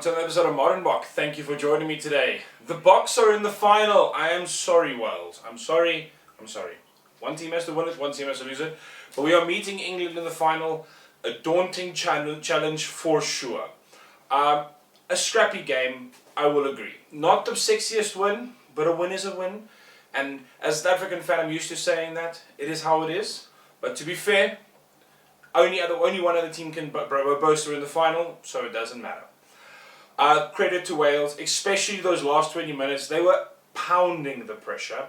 to another episode of Modern Boks. Thank you for joining me today. The Boks are in the final. I am sorry, Wales. I'm sorry. One team has to win it, one team has to lose it. But we are meeting England in the final. A daunting challenge for sure. A scrappy game, I will agree. Not the sexiest win, but a win is a win. And as a South African fan, I'm used to saying that. It is how it is. But to be fair, only one other team can boast are in the final, so it doesn't matter. Credit to Wales, especially those last 20 minutes. They were pounding the pressure.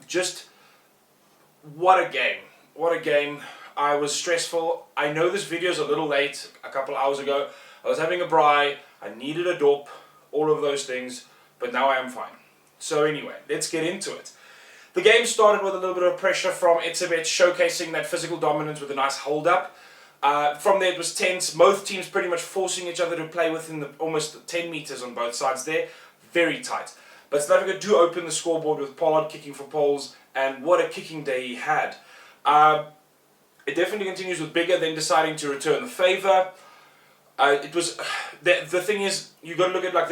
Just what a game. What a game. I was stressful. I know this video is a little late, a couple hours ago. I was having a braai, I needed a dop, all of those things, but now I am fine. So anyway, let's get into it. The game started with a little bit of pressure from Etzebeth, showcasing that physical dominance with a nice hold-up. From there it was tense, both teams pretty much forcing each other to play within the almost 10 metres on both sides there. Very tight. But South Africa do open the scoreboard with Pollard kicking for poles, and what a kicking day he had. It definitely continues with Bigger then deciding to return the favour. It was the thing is, you got to look at it like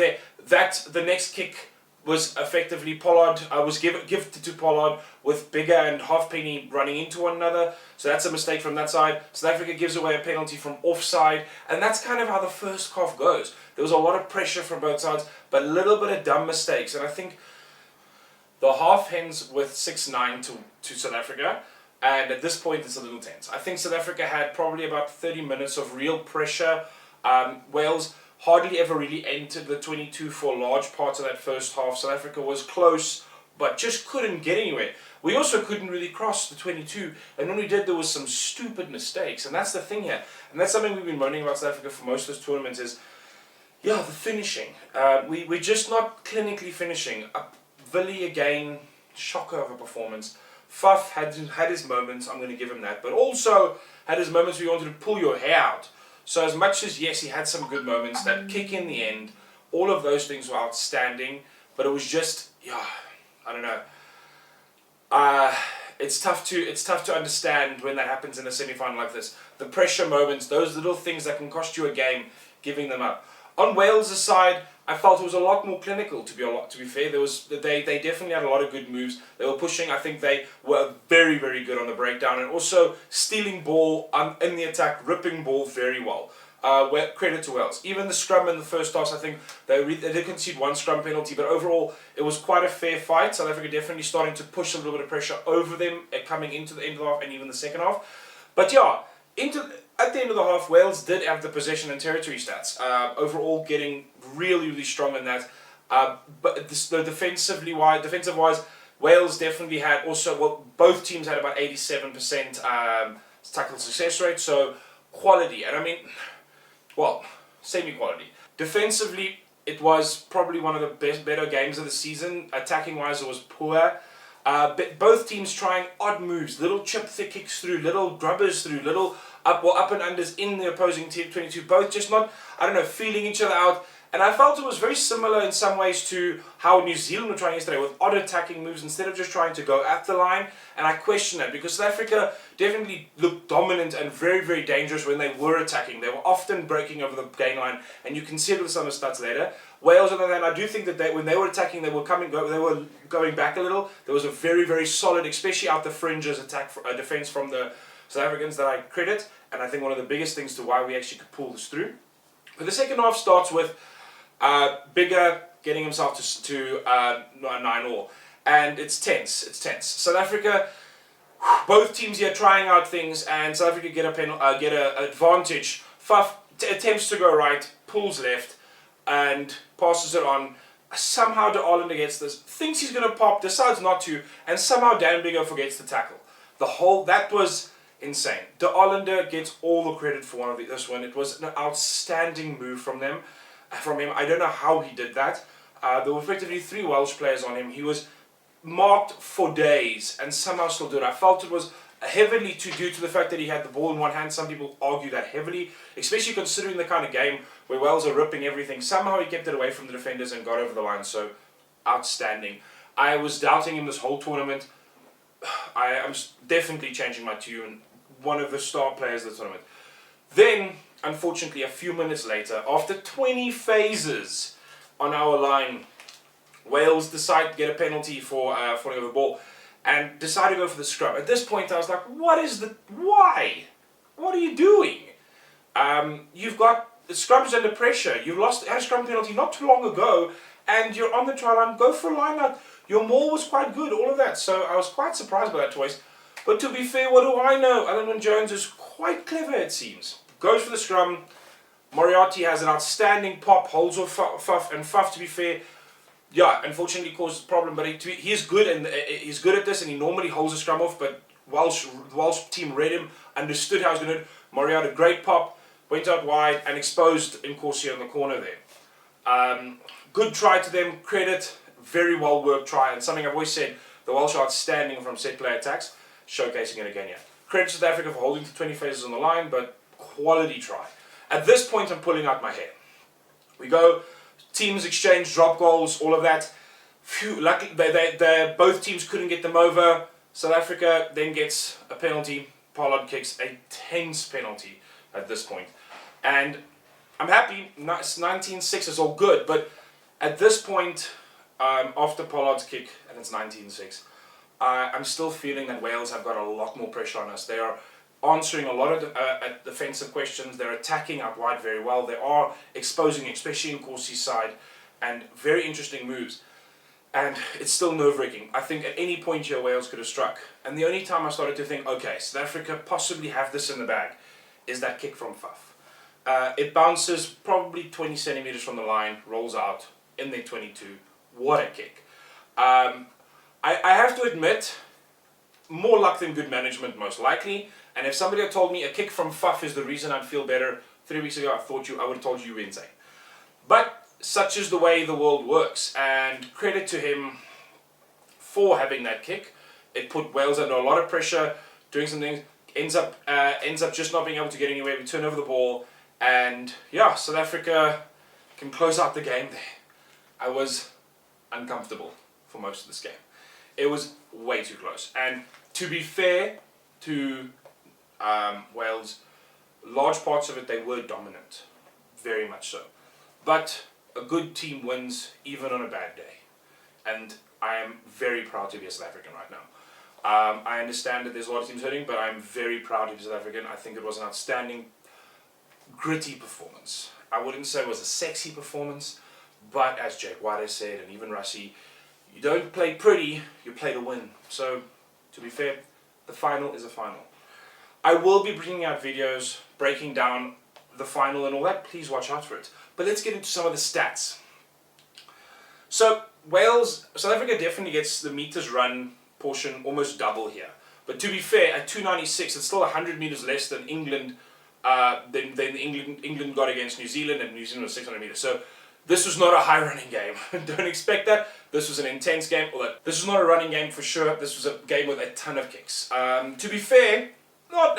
that. The next kick was effectively Pollard. Was gifted to Pollard with Bigger and Halfpenny running into one another. So that's a mistake from that side. South Africa gives away a penalty from offside, and that's kind of how the first half goes. There was a lot of pressure from both sides, but a little bit of dumb mistakes. And I think the half ends with 6-9 to South Africa. And at this point, it's a little tense. I think South Africa had probably about 30 minutes of real pressure. Wales hardly ever really entered the 22 for large parts of that first half. South Africa was close, but just couldn't get anywhere. We also couldn't really cross the 22, and when we did, there was some stupid mistakes. And that's the thing here. And that's something we've been moaning about South Africa for most of this tournament is, the finishing. We're just not clinically finishing. Villy, again, shocker of a performance. Faf had his moments, I'm going to give him that, but also had his moments where he wanted to pull your hair out. So as much as, yes, he had some good moments, that kick in the end, all of those things were outstanding, but it was just, I don't know. It's tough to understand when that happens in a semi-final like this. The pressure moments, those little things that can cost you a game, giving them up. On Wales' side, I felt it was a lot more clinical, to be fair. They definitely had a lot of good moves. They were pushing. I think they were very, very good on the breakdown, and also stealing ball in the attack, ripping ball very well. Credit to Wales. Even the scrum in the first half, I think they did concede one scrum penalty, but overall it was quite a fair fight. South Africa definitely starting to push a little bit of pressure over them coming into the end of the half and even the second half. But at the end of the half, Wales did have the possession and territory stats. Overall, getting really, really strong in that. But defensive-wise, Wales definitely had both teams had about 87% tackle success rate. So quality, and I mean, semi-quality. Defensively, it was probably one of the better games of the season. Attacking-wise, it was poor. Both teams trying odd moves, little chip thick kicks through, little grubbers through, little up and unders in the opposing team 22. Both just not, feeling each other out. And I felt it was very similar in some ways to how New Zealand were trying yesterday with odd attacking moves instead of just trying to go at the line. And I question that because South Africa definitely looked dominant and very, very dangerous when they were attacking. They were often breaking over the gain line, and you can see it with some of the stats later. Wales, on the other hand, I do think that when they were attacking, they were going back a little. There was a very, very solid, especially out the fringes, defense from the South Africans that I credit, and I think one of the biggest things to why we actually could pull this through. But the second half starts with Bigger getting himself to 9-all, and it's tense. It's tense. South Africa, both teams here trying out things, and South Africa get an advantage. Faf attempts to go right, pulls left, and passes it on. Somehow De Arlander gets this, thinks he's going to pop, decides not to, and somehow Dan Bigger forgets to tackle. That was insane. De Arlander gets all the credit for this one. It was an outstanding move from him. I don't know how he did that. There were effectively 3 Welsh players on him. He was marked for days and somehow still did it. I felt it was heavily due to the fact that he had the ball in one hand. Some people argue that heavily, especially considering the kind of game where Wales are ripping everything. Somehow he kept it away from the defenders and got over the line. So, outstanding. I was doubting him this whole tournament. I am definitely changing my tune. One of the star players of the tournament. Then unfortunately, a few minutes later, after 20 phases on our line, Wales decide to get a penalty for falling over the ball and decide to go for the scrum. At this point, I was like, why? What are you doing? You've got the scrum's under pressure. You had a scrum penalty not too long ago, and you're on the try line. Go for a line out. Your maul was quite good, all of that. So I was quite surprised by that choice. But to be fair, what do I know? Alan Jones is quite clever, it seems. Goes for the scrum. Moriarty has an outstanding pop, holds off Fuff, and Fuff, to be fair, yeah, unfortunately causes a problem. But he's good, and he's good at this, and he normally holds the scrum off. But the Welsh team read him, understood how he was going to do it. Moriarty, great pop, went out wide, and exposed Nkosi in the corner there. Good try to them, credit, very well worked try, and something I've always said, the Welsh are outstanding from set play attacks, showcasing it again here. Credit to South Africa for holding to 20 phases on the line, but quality try. At this point, I'm pulling out my hair. We go, teams exchange, drop goals, all of that. Phew, luckily, both teams couldn't get them over. South Africa then gets a penalty. Pollard kicks a tense penalty at this point. And I'm happy, 19-6 is all good, but at this point, after Pollard's kick, and it's 19-6, I'm still feeling that Wales have got a lot more pressure on us. They are answering a lot of defensive questions. They're attacking out wide very well. They are exposing, especially in Nkorsi's side, and very interesting moves. And it's still nerve-wracking. I think at any point here, Wales could have struck. And the only time I started to think, okay, South Africa possibly have this in the bag, is that kick from Fuff. It bounces probably 20 centimeters from the line, rolls out in their 22. What a kick. I have to admit, more luck than good management, most likely. And if somebody had told me a kick from Fuff is the reason I'd feel better 3 weeks ago, I would have told you were insane. But such is the way the world works, and credit to him for having that kick. It put Wales under a lot of pressure, doing some things, ends up just not being able to get anywhere. We turn over the ball, and yeah, South Africa can close out the game there. I was uncomfortable for most of this game. It was way too close, and to be fair to Wales, large parts of it they were dominant, very much so. But a good team wins even on a bad day, and I am very proud to be a South African right now. I understand that there's a lot of teams hurting, but I'm very proud to be South African. I think it was an outstanding, gritty performance. I wouldn't say it was a sexy performance, but as Jake White has said, and even Rassie, you don't play pretty, you play to win. So, to be fair, the final is a final. I will be bringing out videos breaking down the final and all that. Please watch out for it. But let's get into some of the stats. So, South Africa definitely gets the meters run portion almost double here. But to be fair, at 296, it's still 100 meters less than England England got against New Zealand, and New Zealand was 600 meters. So, this was not a high running game. Don't expect that. This was an intense game. Although this was not a running game for sure. This was a game with a ton of kicks. To be fair, not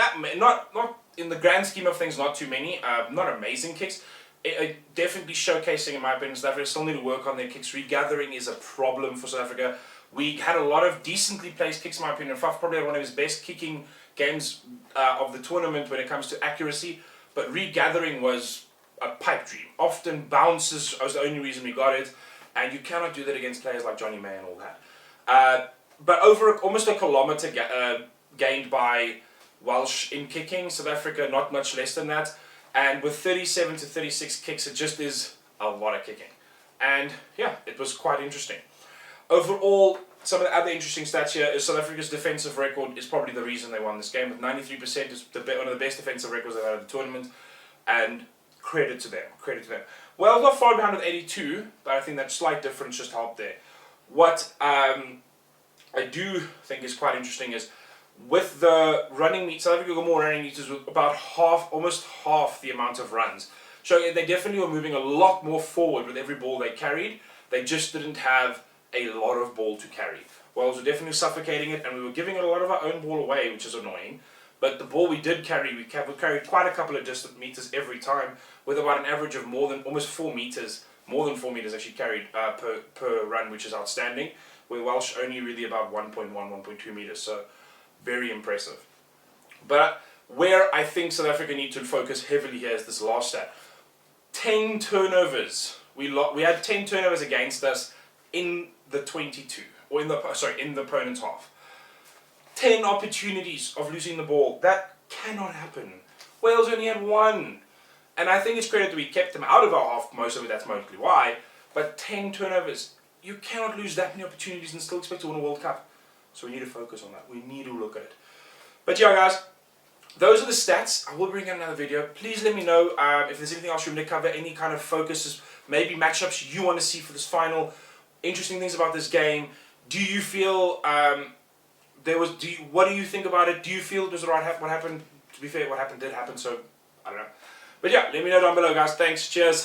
in the grand scheme of things, not too many. Not amazing kicks. It definitely showcasing, in my opinion, South Africa still need to work on their kicks. Regathering is a problem for South Africa. We had a lot of decently placed kicks, in my opinion. Faf probably had one of his best kicking games of the tournament when it comes to accuracy. But regathering was a pipe dream. Often bounces was the only reason we got it. And you cannot do that against players like Johnny May and all that. But over almost a kilometre gained by Welsh in kicking. South Africa not much less than that. And with 37 to 36 kicks, it just is a lot of kicking. And yeah, it was quite interesting. Overall, some of the other interesting stats here is South Africa's defensive record is probably the reason they won this game. With 93% is one of the best defensive records they've had in the tournament. And credit to them, credit to them. Well, not far behind with 82, but I think that slight difference just helped there. What I do think is quite interesting is with the running meet, South Africa got more running meters with about almost half the amount of runs. So they definitely were moving a lot more forward with every ball they carried. They just didn't have a lot of ball to carry. Wales were definitely suffocating it, and we were giving a lot of our own ball away, which is annoying. But the ball we did carry, we carried quite a couple of distant meters every time, with about an average of almost 4 meters, more than 4 meters actually carried per run, which is outstanding. With Welsh only really about 1.1, 1.2 meters. So very impressive. But Where I think South Africa need to focus heavily here is this last stat. 10 turnovers. We had 10 turnovers against us in the 22, or in the opponent's half. 10 opportunities of losing the ball. That cannot happen. Wales only had 1. And I think it's credit that we kept them out of our half, most of it, that's mostly why. But 10 turnovers, you cannot lose that many opportunities and still expect to win a World Cup. So we need to focus on that. We need to look at it. But yeah, guys, those are the stats. I will bring out another video. Please let me know if there's anything else you want me to cover, any kind of focuses, maybe matchups you want to see for this final, interesting things about this game. Do you feel what do you think about it? Do you feel it was right what happened? To be fair, what happened did happen, so I don't know. But yeah, let me know down below, guys. Thanks. Cheers.